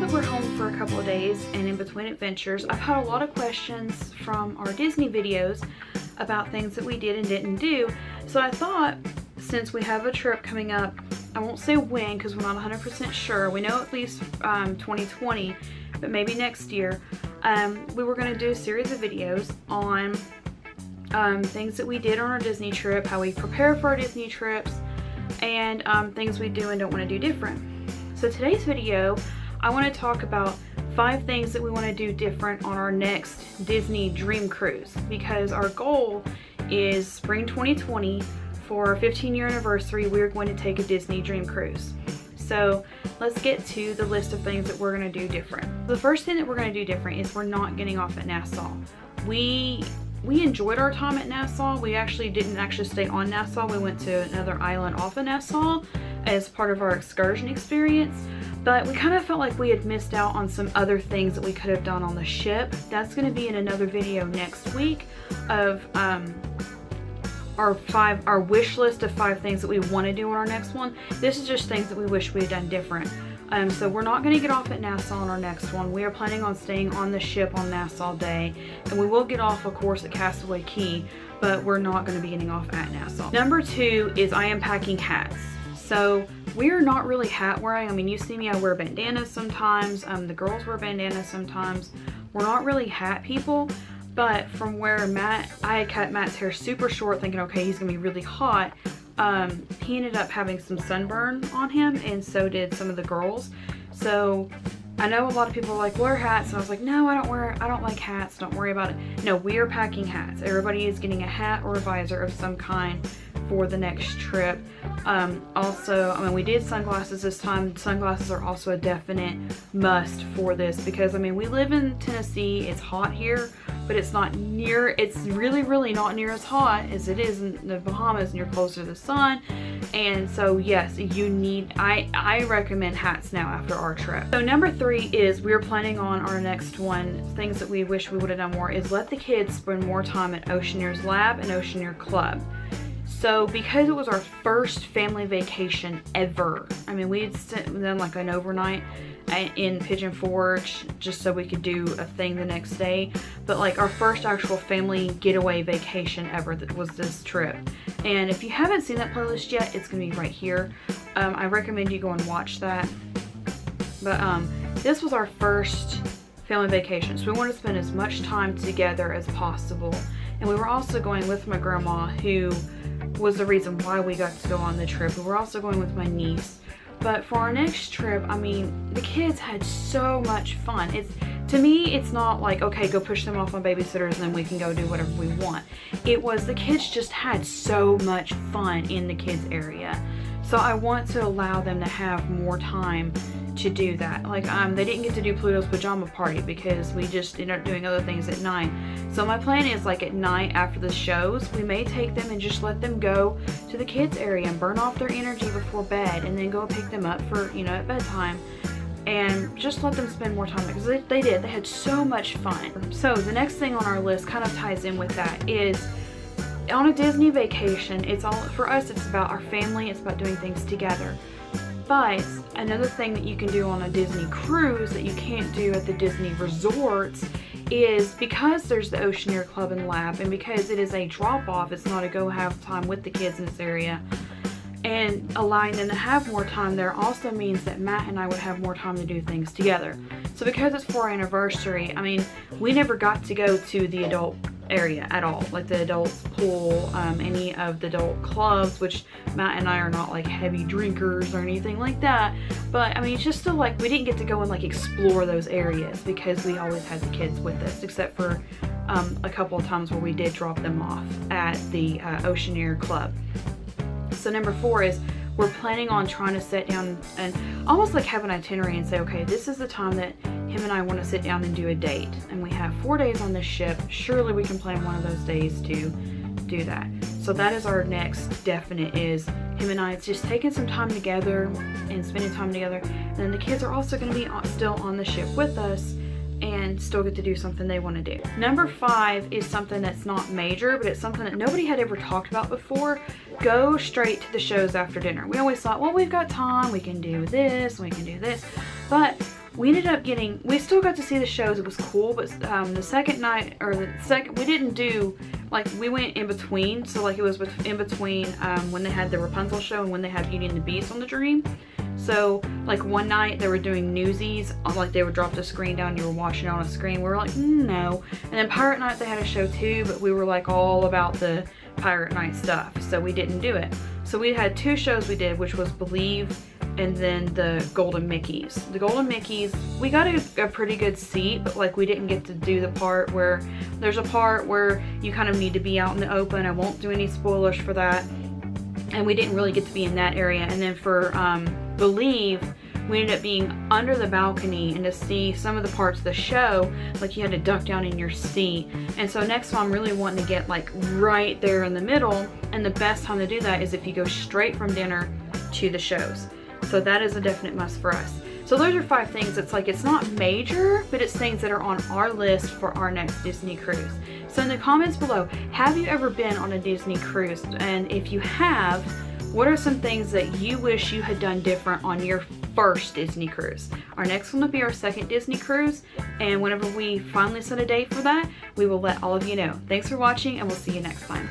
that we're home for a couple of days and in between adventures, I've had a lot of questions from our Disney videos about things that we did and didn't do. So I thought, since we have a trip coming up, I won't say when because we're not 100% sure. We know at least 2020, but maybe next year. We were going to do a series of videos on things that we did on our Disney trip, how we prepare for our Disney trips, and things we do and don't want to do different. So today's video, I want to talk about 5 things that we want to do different on our next Disney Dream Cruise, because our goal is spring 2020. For our 15-year anniversary, we're going to take a Disney Dream Cruise. So let's get to the list of things that we're going to do different. The first thing that we're going to do different is we're not getting off at Nassau. We enjoyed our time at Nassau. We didn't stay on Nassau. We went to another island off of Nassau as part of our excursion experience. But we kind of felt like we had missed out on some other things that we could have done on the ship. That's going to be in another video next week of our wish list of 5 things that we want to do on our next one. This is just things that we wish we had done different. So we're not going to get off at Nassau on our next one. We are planning on staying on the ship on Nassau Day, and we will get off, of course, at Castaway Cay, but we're not going to be getting off at Nassau. Number 2 is I am packing hats. So we are not really hat wearing. I mean, you see me, I wear bandanas sometimes. The girls wear bandanas sometimes. We're not really hat people. But from where I had cut Matt's hair super short thinking, okay, he's gonna be really hot, he ended up having some sunburn on him, and so did some of the girls. So I know a lot of people are like, wear hats, and I was like, no, I don't like hats, don't worry about it. No, we are packing hats. Everybody is getting a hat or a visor of some kind for the next trip. Also, I mean, we did sunglasses this time. Sunglasses are also a definite must for this, because I mean, we live in Tennessee, it's hot here, but it's really not near as hot as it is in the Bahamas, and you're closer to the sun. And so yes, I recommend hats now after our trip. So number 3 is we're planning on our next one. Things that we wish we would have done more is let the kids spend more time at Oceaneer's Lab and Oceaneer Club. So because it was our first family vacation ever, I mean, we had done like an overnight in Pigeon Forge just so we could do a thing the next day, but like our first actual family getaway vacation ever, that was this trip. And if you haven't seen that playlist yet, it's gonna be right here. I recommend you go and watch that. But this was our first family vacation, so we wanted to spend as much time together as possible. And we were also going with my grandma, who was the reason why we got to go on the trip. We were also going with my niece. But for our next trip, I mean, the kids had so much fun. To me, it's not like, okay, go push them off on babysitters and then we can go do whatever we want. It was, the kids just had so much fun in the kids area. So I want to allow them to have more time to do that. Like, they didn't get to do Pluto's pajama party because we just ended up doing other things at night. So my plan is, like, at night after the shows, we may take them and just let them go to the kids area and burn off their energy before bed, and then go pick them up for, you know, at bedtime, and just let them spend more time, because they had so much fun. So the next thing on our list kind of ties in with that is, on a Disney vacation, for us, it's about our family, it's about doing things together. But another thing that you can do on a Disney cruise that you can't do at the Disney resorts is, because there's the Oceaneer Club and Lab, and because it is a drop-off, it's not a go have time with the kids in this area, and allowing them to have more time there also means that Matt and I would have more time to do things together. So because it's for our anniversary, I mean, we never got to go to the adult area at all, like the adults pool, any of the adult clubs, which Matt and I are not like heavy drinkers or anything like that, but I mean, it's just still like we didn't get to go and like explore those areas because we always had the kids with us, except for a couple of times where we did drop them off at the Oceaneer Club. So number 4 is we're planning on trying to sit down and almost like have an itinerary and say, okay, this is the time that him and I want to sit down and do a date. And we have 4 days on this ship. Surely we can plan one of those days to do that. So that is our next definite, is him and I, it's just taking some time together and spending time together. And then the kids are also going to be still on the ship with us and still get to do something they want to do. Number 5 is something that's not major, but it's something that nobody had ever talked about before. Go straight to the shows after dinner. We always thought, well, we've got time, we can do this, we can do this. But we ended up getting, we still got to see the shows. It was cool, but the second night, or the second, we didn't do, like, we went in between. So like it was in between when they had the Rapunzel show and when they had Beauty and the Beast on the Dream. So like one night they were doing Newsies, like they would drop the screen down, you were watching it on a screen. We were like, no. And then Pirate Night they had a show too, but we were like all about the Pirate Night stuff, so we didn't do it. So we had 2 shows we did, which was Believe and then the Golden Mickeys. The Golden Mickeys, we got a pretty good seat, but like we didn't get to do the part where, there's a part where you kind of need to be out in the open. I won't do any spoilers for that. And we didn't really get to be in that area. And then for Believe, we ended up being under the balcony, and to see some of the parts of the show, like you had to duck down in your seat. And so next time I'm really wanting to get like right there in the middle, and the best time to do that is if you go straight from dinner to the shows. So that is a definite must for us. So those are 5 things. It's like, it's not major, but it's things that are on our list for our next Disney cruise. So in the comments below, have you ever been on a Disney cruise? And if you have, what are some things that you wish you had done different on your first Disney cruise? Our next one will be our second Disney cruise, and whenever we finally set a date for that, we will let all of you know. Thanks for watching, and we'll see you next time.